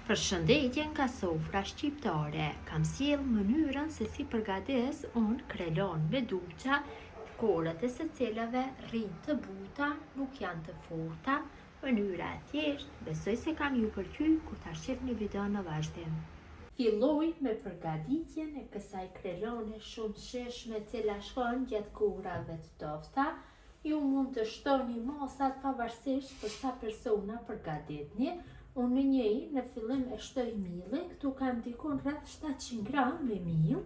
Përshëndetje nga sofra shqiptare, kam sjell mënyrën se si përgatis unë krelon me duqa, korët e së cilave rrinë të buta, nuk janë të forta, mënyra e thjeshtë, besoj se kam ju pëlqyer kur ta shihni videon në vazhdim. Filloj me përgatitjen e kësaj krelone shumë sheshme cila shkon gjatë kohërave të tofta. Ju mund të shtoni masat pavarësisht për sa persona përgatitni. Unë në fillim e shtoj millin, këtu kam dikon rreth 700 gram me mill.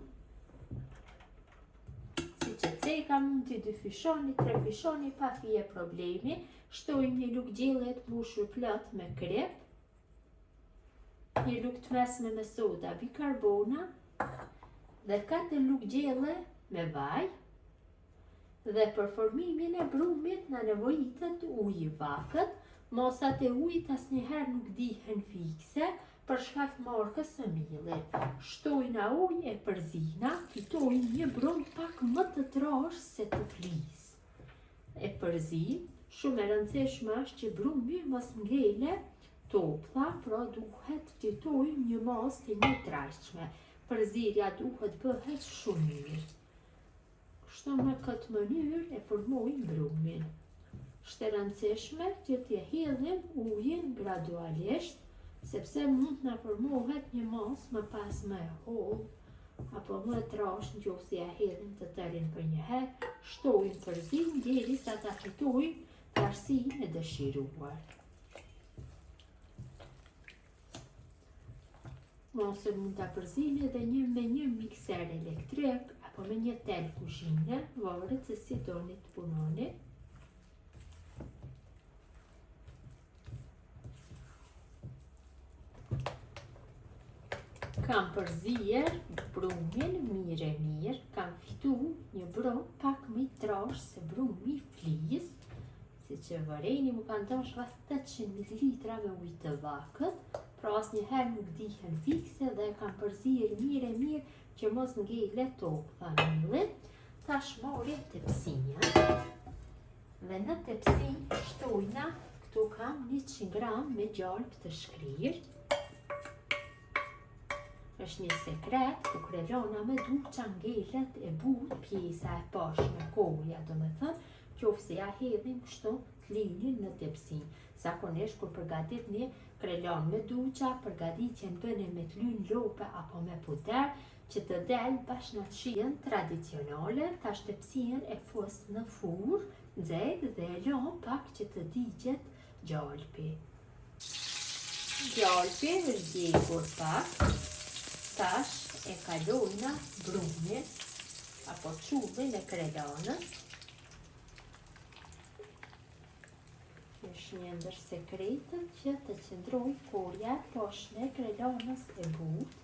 Si që ceka mund t'i 2 fishoni, 3 fishoni, pa fije problemi. Shtojmë një lugë gjelle të mbushur plot me krep, një lugë të mesme me soda bikarbona dhe 4 lugë gjelle me vaj. Dhe për formimin e brumit na nevojitet ujë i vakët. Masat e ujit asnjëherë nuk dihen fikse për shkak markës së millit. Shtojna ujë e përzina, fitojnë një brum pak më të trashë se të flisë. E përzin, shumë e rëndësishme është që brumi mos ngele toplla, pra duhet fitojnë një masë të njëtrajtshme. Përzirja duhet bëhet shumë mirë. Kështu me këtë mënyrë e formojnë brumin. Është e rëndësishme që t'ja hedhim ujin gradualisht, sepse mund na formohet një masë më pas më e hollë apo më e trashë nëse ja hedhim të tërin për një herë. Shtojmë përzim derisa ta fitojmë tarsinë e dëshiruar. Masën mund ta përzini edhe me një mikser elektrik apo me një tel kuzhine, varet se si doni të punoni. Kam përzier brumin mirë, kam fitu një brum pak më i trashë se brumi i flisë. Si që vëreni më kanë dash rreth 800 ml me ujë të vakët, pra asnjëherë nuk dihen fikse dhe kam përzier mirë që mos ngele toplla millit. Tash marrim tepsinja dhe në tepsi shtojna, këtu kam 100 gram me gjalp të shkrirë. Është një sekret, ku krelona me duqa ngelet e butë pjesa e poshtme, kohja qofse ja hedhim kështu t'linin në tepsin. Zakonisht kur përgatitni krelon me duqa, përgatitjen bëni me t'lyn lope apo me puder, që të del bashkënaqësien tradicionale. Tash tepsien e fus në furrë nxehtë dhe e lëm pak që të digjet gjalpi. Gjalpi është djegur pak. Tash e kalojna brumin apo çullin e krelonës. Është një ndër sekretet që të qëndrojë korja e poshtme e krelonës e butë.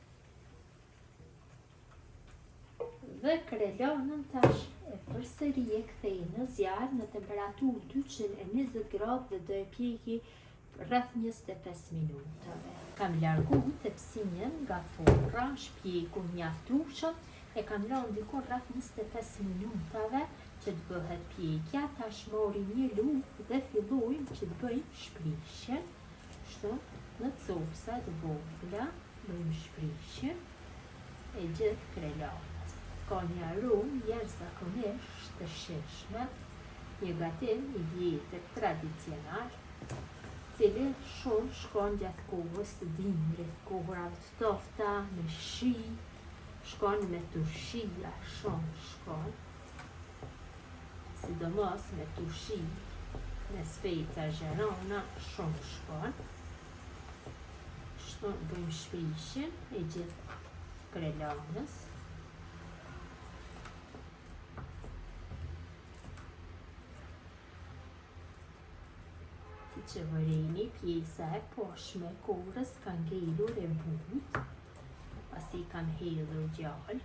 Dhe krelonën tash e përsëri e kthej në zjarr në temperaturë 220 gradë dhe do e pjeki rreth 25 minutave. Kam largu tepsinjen nga forra, shpjeku mjaftueshëm, e kam lënë diku rreth 25 minutave që të bëhet pjekja. Tash marrim një lugë dhe fillojmë që të bëjmë shprishjen. Kështu në copsa të vogla bëjmë shprishjen e gjithë krelonës. Ka një aromë jashtëzakonisht të shijshme, një gatim i vjetër tradicional, cili shumë shkon gjatë kohës të dimrit, kohërave të tofta, me shi, shkon me turshia, shumë shkon, sidomos me turshi, me speca zherona, shumë shkon. Kështu bëjmë shprishjen e gjithë krelonës. Që vëreni pjesa e poshtme e korrës ka ngelur e butë, pasi kam hedhur gjallë.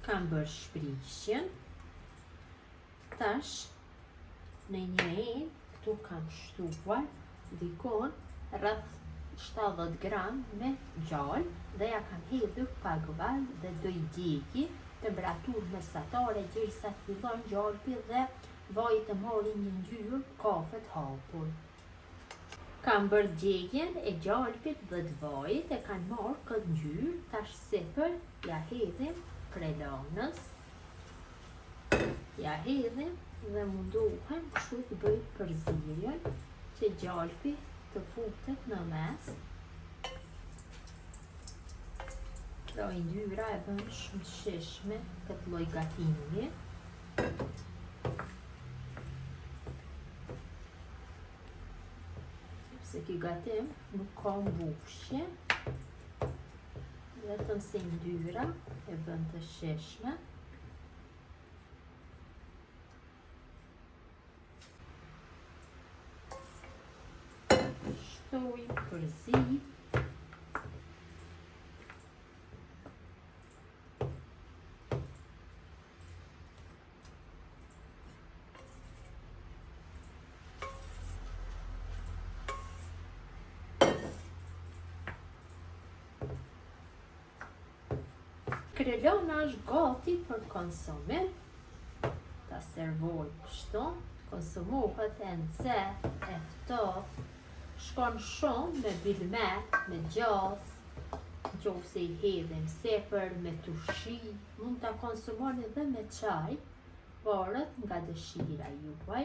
Kam bërë shprishjen. Tash në një këtu kam shtuar dikon rreth 70 gram me gjallë dhe ja kam hedhur pak vaj dhe do i djegi temperaturë mesatare derisa të fillon gjalpi dhe vaji të marrë një ngjyrë kafe të hapur. Kam bërë djegjen e gjalpit dhe të vajit e kanë marrë këtë ngjyrë. Tash sipër ja hedhim krelonës. Ja hedhim dhe mundohem kështu të bëj përzierjen që gjalpi të futet në mes. Dhe ngjyra e bën shumë të shishme këtë lloj gatimi. Se ky gatim nuk ka mbushje, vetëm se ngjyra e bën të shishme. Shtoj përzi. Krelona është gati për konsumim. Ta servoj kështu, konsumohet e nxehtë, e ftohtë, shkon shumë me bilmet, me gjas, nëse i hedhim sipër me turshi, mund ta konsumoni edhe me çaj, varet nga dëshira juaj.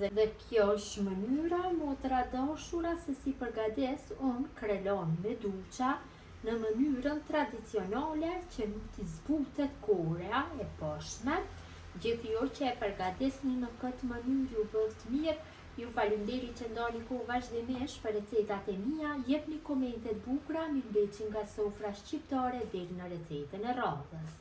Dhe kjo është mënyra, motra dashura, se si përgatis unë krelon me duça në mënyrën tradicionale që nuk t'i zbutet korea e poshtme. Gjithë ju që e përgatisni në këtë mënyrë ju bëhet të mirë. Ju falenderoj që ndani kohë vazhdimisht për recetat e mia. Jepni komente të bukura, mirëmbëjtje nga sofra shqiptare deri në recetën e radhës.